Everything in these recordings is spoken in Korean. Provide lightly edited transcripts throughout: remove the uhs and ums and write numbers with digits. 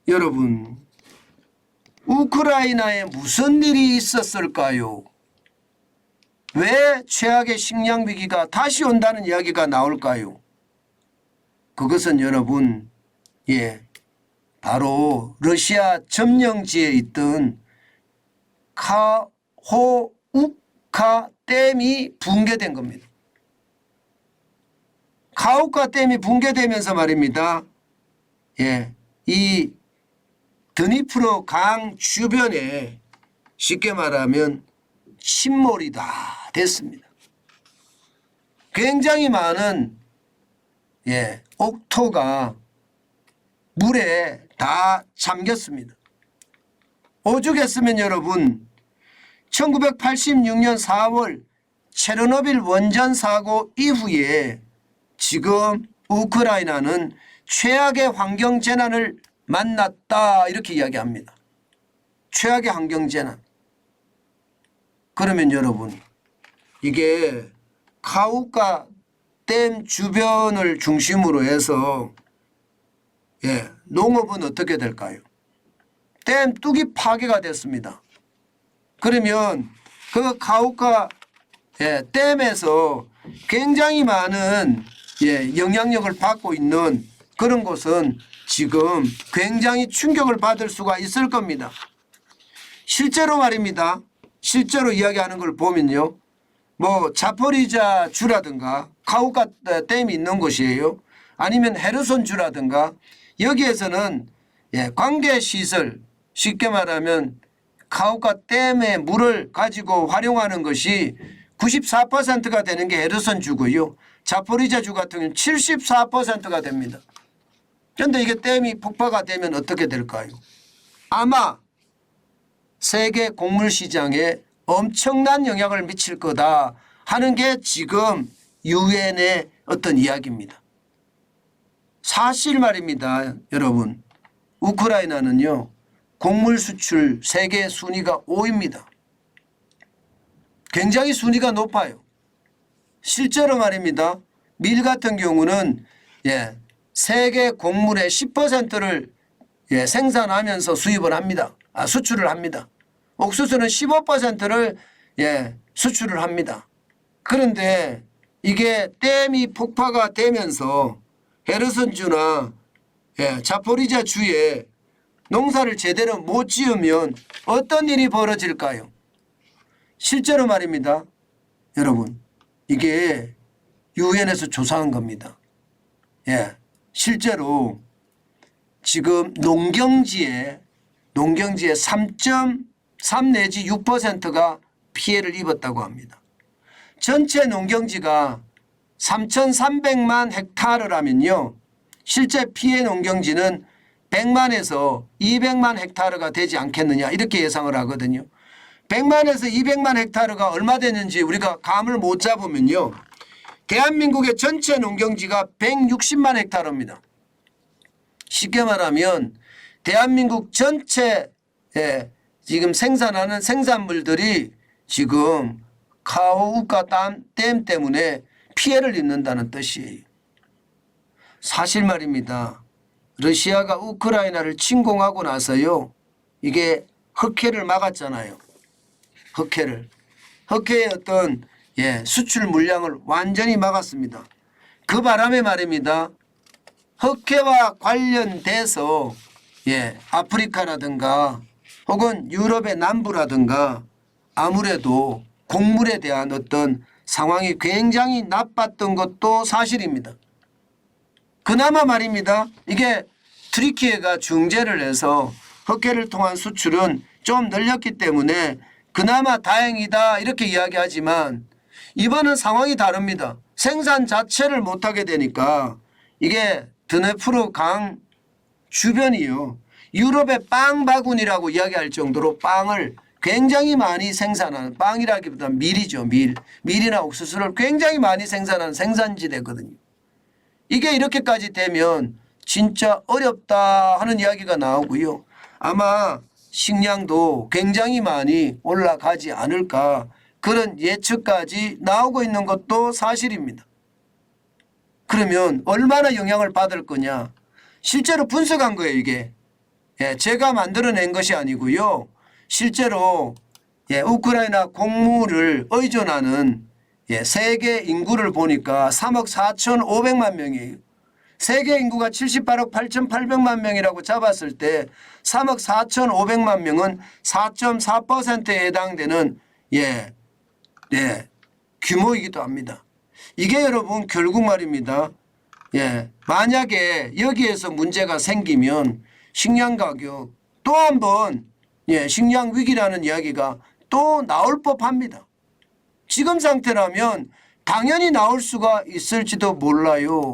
여러분, 우크라이나에 무슨 일이 있었을까요? 왜 최악의 식량 위기가 다시 온다는 이야기가 나올까요? 그것은 여러분, 바로 러시아 점령지에 있던 카호우카 댐이 붕괴된 겁니다. 카호우카 댐이 붕괴되면서 말입니다. 이 드니프로 강 주변에 쉽게 말하면 침몰이 다 됐습니다. 굉장히 많은 옥토가 물에 다 잠겼습니다. 오죽했으면 여러분 1986년 4월 체르노빌 원전 사고 이후에 지금 우크라이나는 최악의 환경재난을 만났다 이렇게 이야기합니다. 최악의 환경재난. 그러면 여러분 이게 카우카 댐 주변을 중심으로 해서 농업은 어떻게 될까요? 댐 뚝이 파괴가 됐습니다. 그러면 그 카우카 댐에서 굉장히 많은 영향력을 받고 있는 그런 곳은 지금 굉장히 충격을 받을 수가 있을 겁니다. 실제로 말입니다. 실제로 이야기하는 걸 보면요. 뭐 자포리자 주라든가 카우카 댐이 있는 곳이에요. 아니면 헤르손 주라든가 여기에서는 관계시설 쉽게 말하면 카우카 댐의 물을 가지고 활용하는 것이 94%가 되는 게 헤르손 주고요. 자포리자 주 같은 경우는 74%가 됩니다. 그런데 이게 댐이 폭파가 되면 어떻게 될까요? 아마 세계 곡물 시장에 엄청난 영향을 미칠 거다 하는 게 지금 유엔의 어떤 이야기입니다. 사실 말입니다. 여러분 우크라이나는요 곡물 수출 세계 순위가 5위입니다. 굉장히 순위가 높아요. 실제로 말입니다. 밀 같은 경우는 세계 곡물의 10%를 생산하면서 수입을 합니다. 수출을 합니다. 옥수수는 15%를 수출을 합니다. 그런데 이게 댐이 폭파가 되면서 헤르손주나 자포리자 주에 농사를 제대로 못 지으면 어떤 일이 벌어질까요? 실제로 말입니다. 여러분 이게 유엔에서 조사한 겁니다. 실제로 지금 농경지에 3.3 내지 6%가 피해를 입었다고 합니다. 전체 농경지가 3,300만 헥타르라면요. 실제 피해 농경지는 100만에서 200만 헥타르가 되지 않겠느냐 이렇게 예상을 하거든요. 100만에서 200만 헥타르가 얼마 되는지 우리가 감을 못 잡으면요. 대한민국의 전체 농경지가 160만 헥타르입니다. 쉽게 말하면 대한민국 전체에 지금 생산하는 생산물들이 지금 카호우카 댐 때문에 피해를 입는다는 뜻이에요. 사실 말입니다. 러시아가 우크라이나를 침공하고 나서요. 이게 흑해를 막았잖아요. 흑해의 어떤 수출 물량을 완전히 막았습니다. 그 바람에 말입니다. 흑해와 관련돼서 아프리카라든가 혹은 유럽의 남부라든가 아무래도 곡물에 대한 어떤 상황이 굉장히 나빴던 것도 사실입니다. 그나마 말입니다. 이게 트리키예가 중재를 해서 흑해를 통한 수출은 좀 늘렸기 때문에 그나마 다행이다 이렇게 이야기하지만 이번은 상황이 다릅니다. 생산 자체를 못하게 되니까 이게 드네프르 강 주변이요. 유럽의 빵 바구니라고 이야기할 정도로 빵을 굉장히 많이 생산하는 빵이라기보다는 밀이죠. 밀이나 옥수수를 굉장히 많이 생산하는 생산지대거든요. 이게 이렇게까지 되면 진짜 어렵다 하는 이야기가 나오고요. 아마 식량도 굉장히 많이 올라가지 않을까 그런 예측까지 나오고 있는 것도 사실입니다. 그러면 얼마나 영향을 받을 거냐. 실제로 분석한 거예요. 이게 예, 제가 만들어낸 것이 아니고요. 실제로 예, 우크라이나 곡물을 의존하는 예, 세계 인구를 보니까 3억 4,500만 명이에요. 세계 인구가 78억 8,800만 명이라고 잡았을 때 3억 4,500만 명은 4.4%에 해당되는 예, 예, 규모이기도 합니다. 이게 여러분 결국 말입니다. 예, 만약에 여기에서 문제가 생기면 식량 가격 또 한 번 예, 식량 위기라는 이야기가 또 나올 법합니다. 지금 상태라면 당연히 나올 수가 있을지도 몰라요.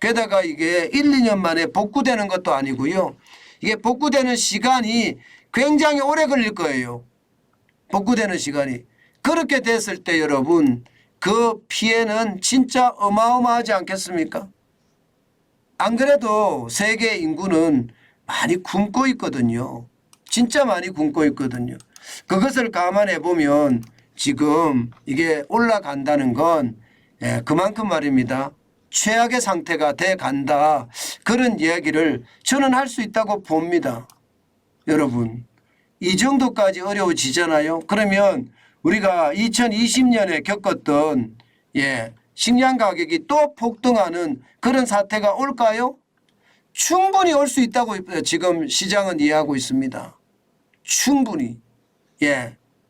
게다가 이게 1, 2년 만에 복구되는 것도 아니고요. 이게 복구되는 시간이 굉장히 오래 걸릴 거예요. 복구되는 시간이. 그렇게 됐을 때 여러분 그 피해는 진짜 어마어마하지 않겠습니까? 안 그래도 세계 인구는 많이 굶고 있거든요. 진짜 많이 굶고 있거든요. 그것을 감안해 보면 지금 이게 올라간다는 건 그만큼 말입니다. 최악의 상태가 돼 간다. 그런 이야기를 저는 할 수 있다고 봅니다. 여러분 이 정도까지 어려워지잖아요. 그러면 우리가 2020년에 겪었던 식량 가격이 또 폭등하는 그런 사태가 올까요? 충분히 올 수 있다고 지금 시장은 이해하고 있습니다. 충분히.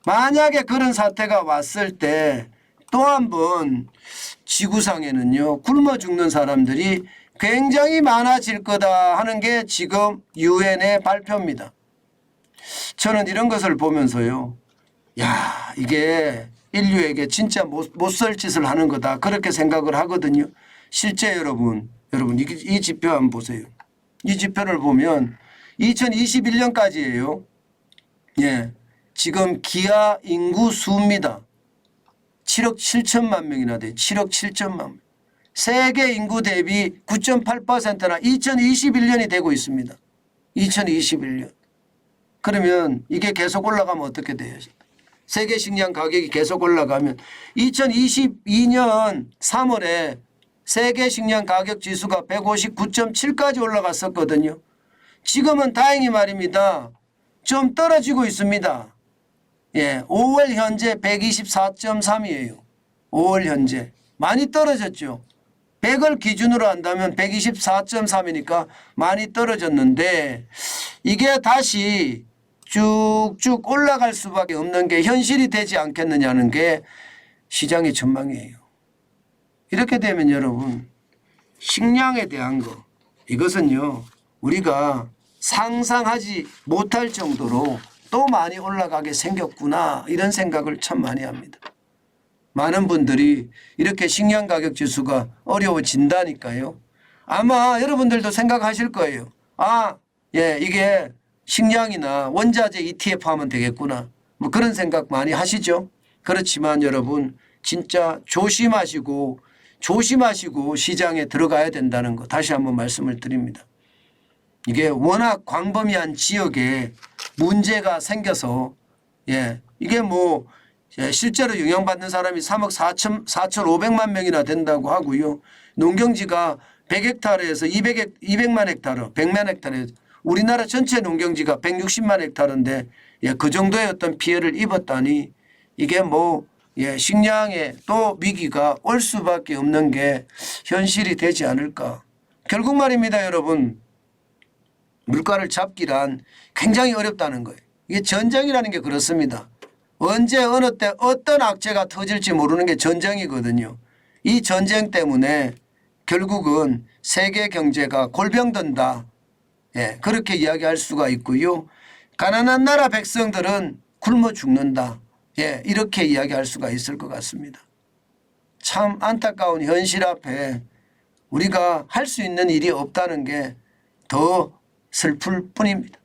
만약에 그런 사태가 왔을 때 또 한 번 지구상에는요 굶어 죽는 사람들이 굉장히 많아질 거다 하는 게 지금 유엔의 발표입니다. 저는 이런 것을 보면서요. 야, 이게 인류에게 진짜 못 살 짓을 하는 거다. 그렇게 생각을 하거든요. 실제 여러분 이 지표 한번 보세요. 이 지표를 보면 2021년까지예요. 지금 기아 인구 수입니다. 7억 7천만 명이나 돼요. 7억 7천만 명. 세계 인구 대비 9.8%나 2021년이 되고 있습니다. 2021년. 그러면 이게 계속 올라가면 어떻게 돼요? 세계 식량 가격이 계속 올라가면 2022년 3월에 세계 식량 가격 지수가 159.7까지 올라갔었거든요. 지금은 다행히 말입니다. 좀 떨어지고 있습니다. 5월 현재 124.3이에요. 5월 현재. 많이 떨어졌죠. 100을 기준으로 한다면 124.3이니까 많이 떨어졌는데 이게 다시 쭉쭉 올라갈 수밖에 없는 게 현실이 되지 않겠느냐는 게 시장의 전망이에요. 이렇게 되면 여러분 식량에 대한 거 이것은요 우리가 상상하지 못할 정도로 또 많이 올라가게 생겼구나 이런 생각을 참 많이 합니다. 많은 분들이 이렇게 식량 가격 지수가 어려워진다니까요. 아마 여러분들도 생각하실 거예요. 이게 식량이나 원자재 ETF 하면 되겠구나. 뭐 그런 생각 많이 하시죠. 그렇지만 여러분 진짜 조심하시고 시장에 들어가야 된다는 거 다시 한번 말씀을 드립니다. 이게 워낙 광범위한 지역에 문제가 생겨서 이게 뭐 실제로 영향받는 사람이 3억 4,500만 명이나 된다고 하고요. 농경지가 100헥타르에서 200만 헥타르, 100만 헥타르 우리나라 전체 농경지가 160만 헥타르인데 그 정도의 어떤 피해를 입었다니 이게 뭐 식량에 또 위기가 올 수밖에 없는 게 현실이 되지 않을까. 결국 말입니다 여러분. 물가를 잡기란 굉장히 어렵다는 거예요. 이게 전쟁이라는 게 그렇습니다. 언제 어느 때 어떤 악재가 터질지 모르는 게 전쟁이거든요. 이 전쟁 때문에 결국은 세계 경제가 골병든다. 그렇게 이야기할 수가 있고요. 가난한 나라 백성들은 굶어 죽는다. 이렇게 이야기할 수가 있을 것 같습니다. 참 안타까운 현실 앞에 우리가 할 수 있는 일이 없다는 게 더 슬플 뿐입니다.